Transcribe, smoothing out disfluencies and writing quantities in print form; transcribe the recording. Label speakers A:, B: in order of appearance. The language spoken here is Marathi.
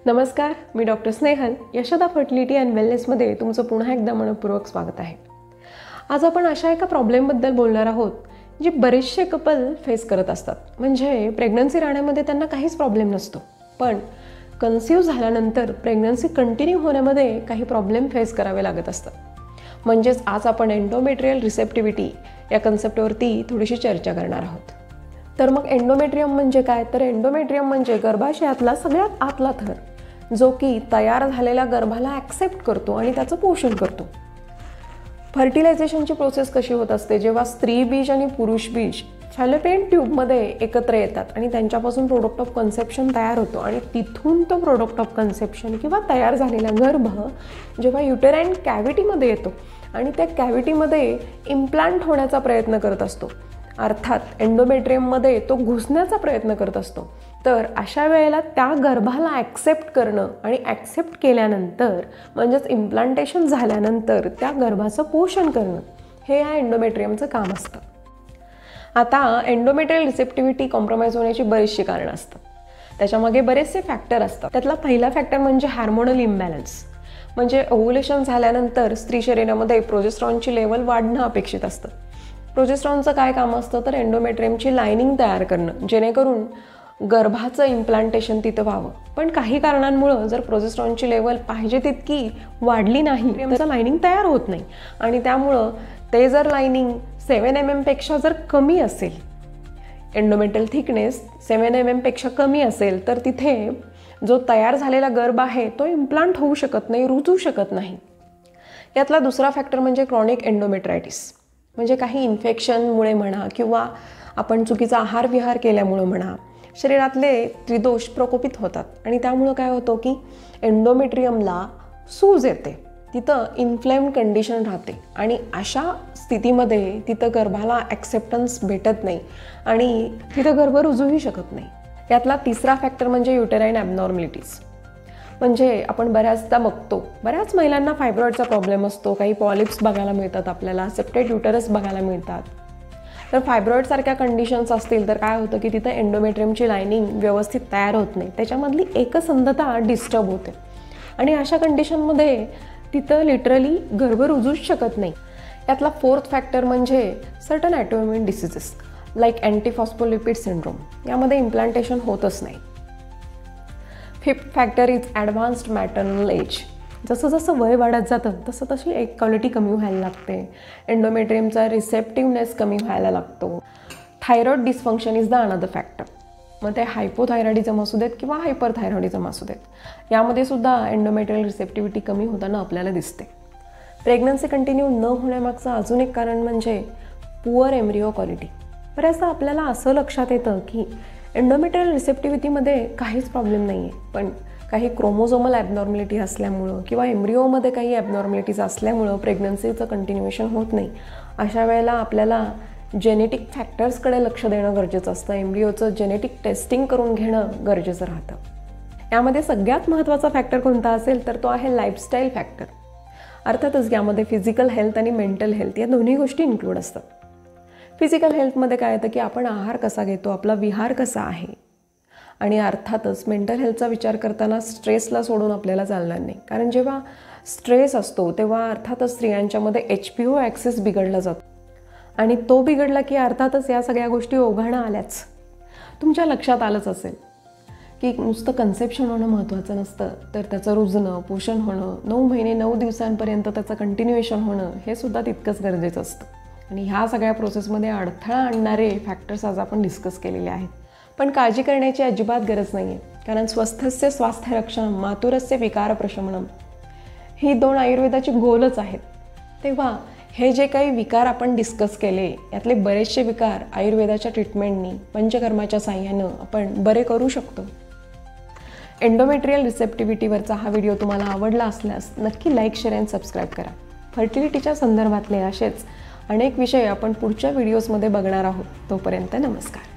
A: नमस्कार, मी doctor Snehal. Yashoda fertility and वेलनेसमध्ये तुमचं पुन्हा एकदा मनपूर्वक स्वागत आहे. आज आपण अशा एका प्रॉब्लेमबद्दल बोलणार आहोत जी बरेचसे कपल फेस करत असतात. म्हणजे प्रेग्नन्सी राहण्यामध्ये त्यांना काहीच प्रॉब्लेम नसतो, पण कन्सीव्ह झाल्यानंतर प्रेग्नन्सी कंटिन्यू होण्यामध्ये काही प्रॉब्लेम फेस करावे लागत असतात. म्हणजेच आज आपण एंडोमेट्रियल रिसेप्टिव्हिटी या कन्सेप्टवरती थोडीशी चर्चा करणार आहोत. तर मग एंडोमेट्रियम म्हणजे काय? तर एंडोमेट्रियम म्हणजे गर्भाशयातला सगळ्यात आतला थर, जो की तयार झालेल्या गर्भाला ॲक्सेप्ट करतो आणि त्याचं पोषण करतो. फर्टिलायझेशनची प्रोसेस कशी होत असते? जेव्हा स्त्री बीज आणि पुरुष बीज फॅलोपियन ट्यूबमध्ये एकत्र येतात आणि त्यांच्यापासून प्रोडक्ट ऑफ कन्सेप्शन तयार होतो आणि तिथून तो प्रोडक्ट ऑफ कन्सेप्शन किंवा तयार झालेला गर्भ जेव्हा युटेराईन कॅव्हिटीमध्ये येतो आणि त्या कॅव्हिटीमध्ये इम्प्लांट होण्याचा प्रयत्न करत असतो, अर्थात एंडोमेट्रियममध्ये तो घुसण्याचा प्रयत्न करत असतो. तर अशा वेळेला त्या गर्भाला ॲक्सेप्ट करणं आणि ॲक्सेप्ट केल्यानंतर म्हणजेच इम्प्लांटेशन झाल्यानंतर त्या गर्भाचं पोषण करणं हे या एंडोमेट्रियमचं काम असतं. आता एंडोमेट्रियल रिसेप्टिव्हिटी कॉम्प्रोमाइज होण्याची बरीचशी कारणं असतात. त्याच्यामागे बरेचसे फॅक्टर असतात. त्यातला पहिला फॅक्टर म्हणजे हार्मोनल इम्बॅलन्स. म्हणजे ओव्ह्युलेशन झाल्यानंतर स्त्री शरीरामध्ये प्रोजेस्टेरॉनची लेवल वाढणं अपेक्षित असतं. प्रोजेस्टेरॉनचं काय काम असतं? तर एंडोमेट्रियमची लायनिंग तयार करणं, जेणेकरून गर्भाचं इम्प्लांटेशन तिथं व्हावं. पण काही कारणांमुळं जर प्रोजेस्टेरॉनची लेवल पाहिजे तितकी वाढली नाही, त्याचं लायनिंग तयार होत नाही आणि त्यामुळं ते जर लायनिंग 7 mm पेक्षा जर कमी असेल, एंडोमेट्रियल थिकनेस 7 mm पेक्षा कमी असेल, तर तिथे जो तयार झालेला गर्भ आहे तो इम्प्लांट होऊ शकत नाही, रुजू शकत नाही. यातला दुसरा फॅक्टर म्हणजे क्रॉनिक एंडोमेट्रायटिस. म्हणजे काही इन्फेक्शनमुळे म्हणा किंवा आपण चुकीचा आहार विहार केल्यामुळं म्हणा, शरीरातले त्रिदोष प्रकोपित होतात आणि त्यामुळं काय होतं की एंडोमेट्रियमला सूज येते, तिथं इन्फ्लेम्ड कंडिशन राहते आणि अशा स्थितीमध्ये तिथं गर्भाला ॲक्सेप्टन्स भेटत नाही आणि तिथं गर्भ रुजूही शकत नाही. यातला तिसरा फॅक्टर म्हणजे युटेराईन ॲबनॉर्मॅलिटीज. म्हणजे आपण बऱ्याचदा बघतो, बऱ्याच महिलांना फायब्रॉइडचा प्रॉब्लेम असतो, काही पॉलिप्स बघायला मिळतात, आपल्याला सेप्टेड युटरस बघायला मिळतात. तर फायब्रॉइडसारख्या कंडिशन्स असतील तर काय होतं की तिथं एंडोमेट्रियमची लायनिंग व्यवस्थित तयार होत नाही, त्याच्यामधली एकसंधता डिस्टर्ब होते आणि अशा कंडिशनमध्ये तिथं लिटरली गर्भ रुजूच शकत नाही. यातला फोर्थ फॅक्टर म्हणजे certain autoimmune diseases like antiphospholipid syndrome. यामध्ये इम्प्लांटेशन होतच नाही. Fifth factor is advanced maternal age. जसं जसं वय वाढत जातं तसं तशी एक क्वालिटी कमी व्हायला लागते, एंडोमेट्रियमचा रिसेप्टिव्हनेस कमी व्हायला लागतो. Thyroid dysfunction is the another factor. मग ते हायपोथायरॉइडिझम असू देत किंवा हायपरथायरॉइडिझम असू देत, यामध्ये सुद्धा एंडोमेट्रियल रिसेप्टिव्हिटी कमी होताना आपल्याला दिसते. प्रेग्नन्सी कंटिन्यू न होण्यामागचं अजून एक कारण म्हणजे पुअर एम्ब्रिओ क्वालिटी. बऱ्याचदा आपल्याला असं लक्षात येतं की एंडोमेट्रियल रिसेप्टिव्हिटीमध्ये काहीच प्रॉब्लेम नाही आहे, पण काही क्रोमोझोमल ॲबनॉर्मॅलिटी असल्यामुळं किंवा एम्ब्रिओमध्ये काही ॲबनॉर्मॅलिटीज असल्यामुळं प्रेग्नन्सीचं कंटिन्युएशन होत नाही. अशा वेळेला आपल्याला जेनेटिक फॅक्टर्सकडे लक्ष देणं गरजेचं असतं. एम्ब्रिओचं जेनेटिक टेस्टिंग करून घेणं गरजेचं राहतं. यामध्ये सगळ्यात महत्त्वाचा फॅक्टर कोणता असेल तर तो आहे लाईफस्टाईल फॅक्टर. अर्थातच यामध्ये फिजिकल हेल्थ आणि मेंटल हेल्थ या दोन्ही गोष्टी इन्क्लूड असतात. फिजिकल हेल्थमध्ये काय येतं की आपण आहार कसा घेतो, आपला विहार कसा आहे, आणि अर्थातच मेंटल हेल्थचा विचार करताना स्ट्रेसला सोडून आपल्याला चालणार नाही. कारण जेव्हा स्ट्रेस असतो तेव्हा अर्थातच स्त्रियांच्यामध्ये HPO ॲक्सेस बिघडला जातो आणि तो बिघडला की अर्थातच या सगळ्या गोष्टी ओघाणं आल्याच. तुमच्या लक्षात आलंच असेल की नुसतं कन्सेप्शन होणं महत्त्वाचं नसतं, तर त्याचं रुजणं, पोषण होणं, 9 महिने 9 दिवसांपर्यंत त्याचं कंटिन्युएशन होणं हे सुद्धा तितकंच गरजेचं असतं. आणि ह्या सगळ्या प्रोसेसमध्ये अडथळा आणणारे फॅक्टर्स आज आपण डिस्कस केलेले आहेत. पण काळजी करण्याची अजिबात गरज नाही आहे, कारण स्वस्थस्य स्वास्थ्य रक्षणं मातुरस्य विकार प्रशमनम ही 2 आयुर्वेदाची गोलच आहेत. तेव्हा हे जे काही विकार आपण डिस्कस केले, यातले बरेचसे विकार आयुर्वेदाच्या ट्रीटमेंटनी पंचकर्माच्या साह्यानं आपण बरे करू शकतो. एंडोमेट्रियल रिसेप्टिव्हिटीवरचा हा व्हिडिओ तुम्हाला आवडला असल्यास नक्की लाईक, शेअर आणि सबस्क्राईब करा. फर्टिलिटीच्या संदर्भातले असेच अनेक विषय आपण पुढच्या व्हिडिओजमध्ये बघणार आहोत. तोपर्यंत नमस्कार.